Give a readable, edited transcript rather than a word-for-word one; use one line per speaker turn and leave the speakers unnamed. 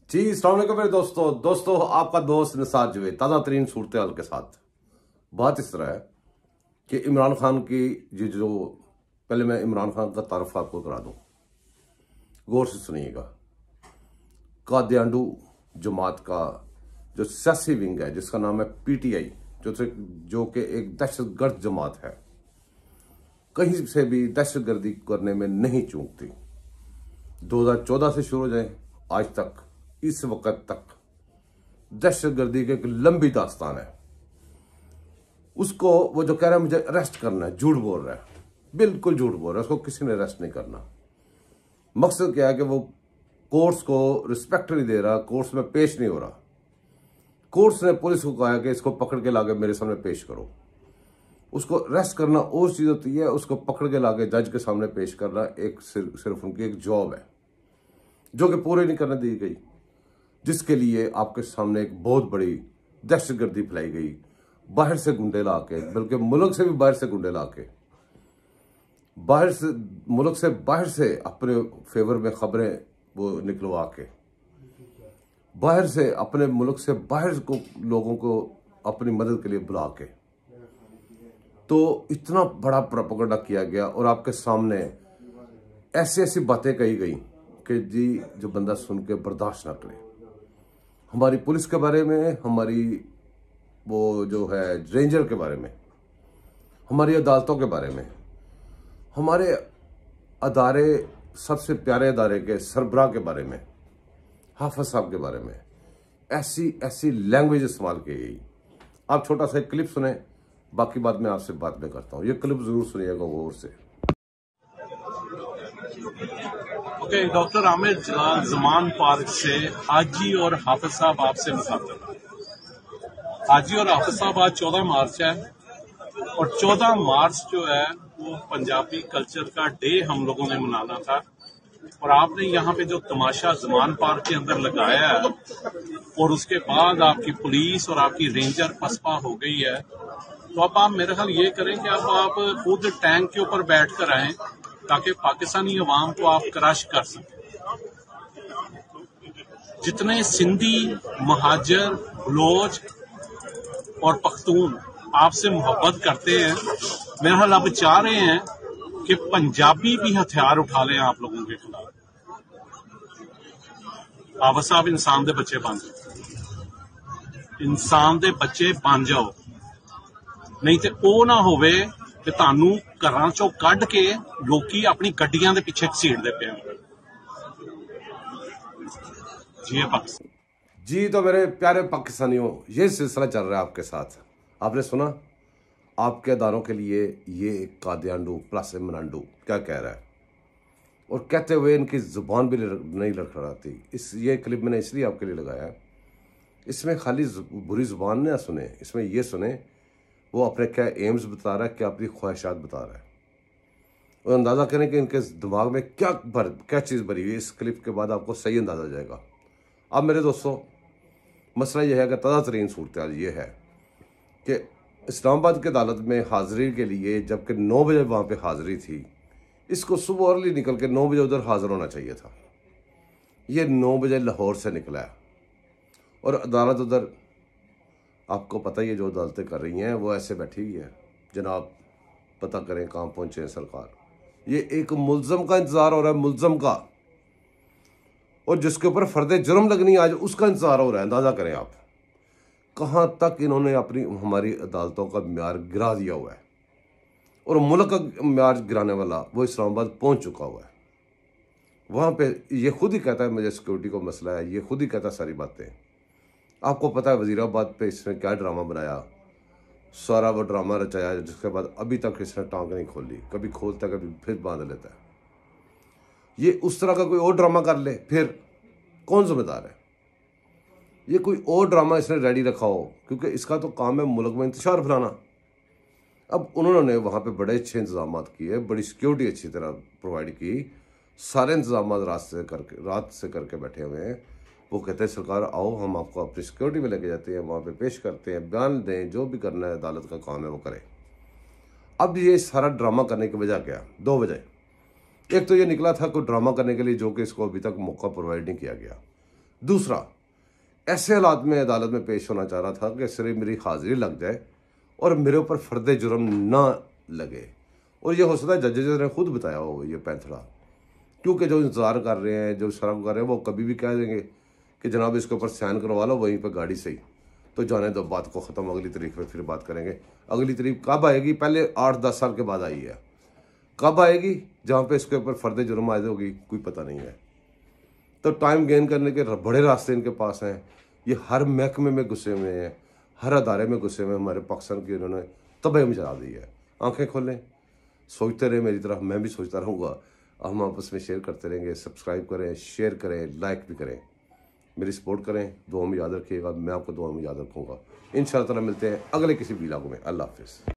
जी अस्सलाम वालेकुम मेरे दोस्तों आपका दोस्त निसार जवेद ताज़ा तरीन सूरत हाल के साथ। बात इस तरह है कि इमरान खान की जो पहले मैं इमरान खान का तारुफ आपको करा दूं, गौर से सुनिएगा। कादियानडू जमात का जो सियासी विंग है जिसका नाम है पीटीआई, जो कि एक दहशतगर्द जमात है, कहीं से भी दहशतगर्दी करने में नहीं चूकती। 2014 से शुरू हो जाए आज तक, इस वक्त तक दहशतगर्दी की एक लंबी दास्तान है। उसको वो जो कह रहा है मुझे अरेस्ट करना है, झूठ बोल रहा है, बिल्कुल झूठ बोल रहा है। उसको किसी ने अरेस्ट नहीं करना। मकसद क्या है कि वो कोर्ट्स को रिस्पेक्ट नहीं दे रहा, कोर्ट्स में पेश नहीं हो रहा। कोर्ट्स ने पुलिस को कहा कि इसको पकड़ के लाके मेरे सामने पेश करो। उसको अरेस्ट करना और चीज होती है, उसको पकड़ के लाके जज के सामने पेश करना एक सिर्फ उनकी एक जॉब है जो कि पूरी नहीं करने दी गई, जिसके लिए आपके सामने एक बहुत बड़ी दहशतगर्दी फैलाई गई। बाहर से गुंडे ला के, बल्कि मुल्क से भी बाहर से गुंडे ला के, मुल्क से बाहर से अपने फेवर में खबरें वो निकलवा के, बाहर से अपने मुल्क से बाहर को लोगों को अपनी मदद के लिए बुला के, तो इतना बड़ा प्रोपेगेंडा किया गया और आपके सामने ऐसी ऐसी बातें कही गई कि जी जो बंदा सुन के बर्दाश्त ना करे। हमारी पुलिस के बारे में, हमारी वो जो है रेंजर के बारे में, हमारी अदालतों के बारे में, हमारे अदारे, सबसे प्यारे अदारे के सरबराह के बारे में, हाफिज साहब के बारे में ऐसी ऐसी लैंग्वेज इस्तेमाल की गई। आप छोटा सा एक क्लिप सुने, बाकी बात मैं आपसे बात में करता हूँ। ये क्लिप जरूर सुनिएगा गौर से।
ओके, डॉक्टर आमिर जलाल जमान पार्क से हाजी और हाफिज साहब आपसे मुखातिब। हाजी और हाफिज साहब आज 14 मार्च है और 14 मार्च जो है वो पंजाबी कल्चर का डे हम लोगों ने मनाना था, और आपने यहाँ पे जो तमाशा जमान पार्क के अंदर लगाया है और उसके बाद आपकी पुलिस और आपकी रेंजर पसपा हो गई है, तो अब आप मेरे ख्याल ये करें कि अब आप खुद टैंक के ऊपर बैठ कर आए ताकि पाकिस्तानी अवाम को आप क्रश कर सकें। जितने सिंधी, महाजर, बलोच और पख्तून आपसे मोहब्बत करते हैं, मेरे ख्याल अब चाह रहे हैं कि पंजाबी भी हथियार उठा लें आप लोगों के खिलाफ। हाफिज साहब इंसान दे बच्चे बन जाओ, इंसान दे बच्चे बन जाओ, नहीं तो ਉਹ ना होवे कि ਤੁਹਾਨੂੰ ਘਰਾਂ ਚੋਂ ਕੱਢ ਕੇ ਲੋਕੀ ਆਪਣੀ ਗੱਡੀਆਂ ਦੇ ਪਿੱਛੇ ਘਸੀੜਦੇ ਪਏ ਨੇ।
जी तो मेरे प्यारे पाकिस्तानियों, ये सिलसिला चल रहा है आपके साथ। आपने सुना आपके अदारों के लिए ये कादियानडू प्लस इमरानडू क्या कह रहा है, और कहते हुए इनकी जुबान भी नहीं लड़खड़ाती। ये क्लिप मैंने इसलिए आपके लिए लगाया है, इसमें खाली बुरी जुबान ना सुने, इसमें ये सुने वो अपने क्या एम्स बता रहा है, क्या अपनी ख्वाहिशात बता रहा है, और अंदाज़ा करें कि इनके दिमाग में क्या चीज़ भरी हुई है। इस क्लिप के बाद आपको सही अंदाज़ा आ जाएगा। अब मेरे दोस्तों, मसला यह है कि ताज़ा तरीन सूरत हाल ये है कि इस्लामाबाद की अदालत में हाज़िरी के लिए, जबकि 9 बजे वहाँ पे हाज़िरी थी, इसको सुबह अर्ली निकल के 9 बजे उधर हाज़िर होना चाहिए था। ये 9 बजे लाहौर से निकला है और अदालत उधर, आपको पता ही है जो अदालतें कर रही हैं वो ऐसे बैठी हुई है, जनाब पता करें कहाँ पहुँचे हैं सरकार। ये एक मुल्ज़म का इंतज़ार हो रहा है, मुल्ज़म का, और जिसके ऊपर फर्दे जुर्म लगनी आज उसका इंतज़ार हो रहा है। अंदाज़ा करें आप कहाँ तक इन्होंने अपनी हमारी अदालतों का म्यार गिरा दिया हुआ है, और मुल्क का म्यार गिराने वाला वो इस्लामाबाद पहुँच चुका हुआ है। वहाँ पे ये खुद ही कहता है मुझे सिक्योरिटी को मसला है, ये खुद ही कहता है सारी बातें। आपको पता है वजीराबाद पे इसने क्या ड्रामा बनाया, सारा वो ड्रामा रचाया, जिसके बाद अभी तक इसने टांग नहीं खोली, कभी खोलता कभी फिर बांध लेता है। ये उस तरह का कोई और ड्रामा कर ले, फिर कौन जिम्मेदार है? ये कोई और ड्रामा इसने रेडी रखा हो, क्योंकि इसका तो काम है मुल्क में इंतशार फैलाना। अब उन्होंने वहाँ पे बड़े अच्छे इंतजाम किए, बड़ी सिक्योरिटी अच्छी तरह प्रोवाइड की, सारे इंतजाम रात से करके बैठे हुए हैं। वो कहते हैं सरकार आओ, हम आपको अपनी सिक्योरिटी में लेके जाते हैं, वहाँ पे पेश करते हैं, बयान दें, जो भी करना है अदालत का काम है वो करें। अब ये सारा ड्रामा करने की वजह क्या? 2 वजह। एक तो ये निकला था कोई ड्रामा करने के लिए, जो कि इसको अभी तक मौका प्रोवाइड नहीं किया गया। दूसरा, ऐसे हालात में अदालत में पेश होना चाह रहा था कि सिर्फ मेरी हाजिरी लग जाए और मेरे ऊपर फर्द जुर्म ना लगे। और ये हो सकता है जजेस ने खुद बताया हो ये पैंथड़ा, क्योंकि जो इंतज़ार कर रहे हैं, जो शर्म कर रहे हैं, वो कभी भी कह देंगे कि जनाब इसके ऊपर साइन करवा लो वहीं पर गाड़ी से ही। तो जाने दो बात को ख़त्म, अगली तारीख में फिर बात करेंगे। अगली तारीख कब आएगी? पहले 8-10 साल के बाद आई है, कब आएगी जहाँ पे इसके ऊपर फर्द जुर्म आयद होगी कोई पता नहीं है। तो टाइम गेन करने के बड़े रास्ते इनके पास हैं। ये हर महकमे में घुसे हुए हैं, हर अदारे में घुसे हुए हैं। हमारे पाकिस्तान की इन्होंने तबाही मचा दी है। आंखें खोलें, सोचते रहे मेरी तरफ, मैं भी सोचता रहूँगा। हम आपस में शेयर करते रहेंगे। सब्सक्राइब करें, शेयर करें, लाइक भी करें, मेरी सपोर्ट करें, दुआ में याद रखिएगा। मैं आपको दुआ में याद रखूँगा। इंशाअल्लाह ताला मिलते हैं अगले किसी वीडियो में। अल्लाह हाफिज़।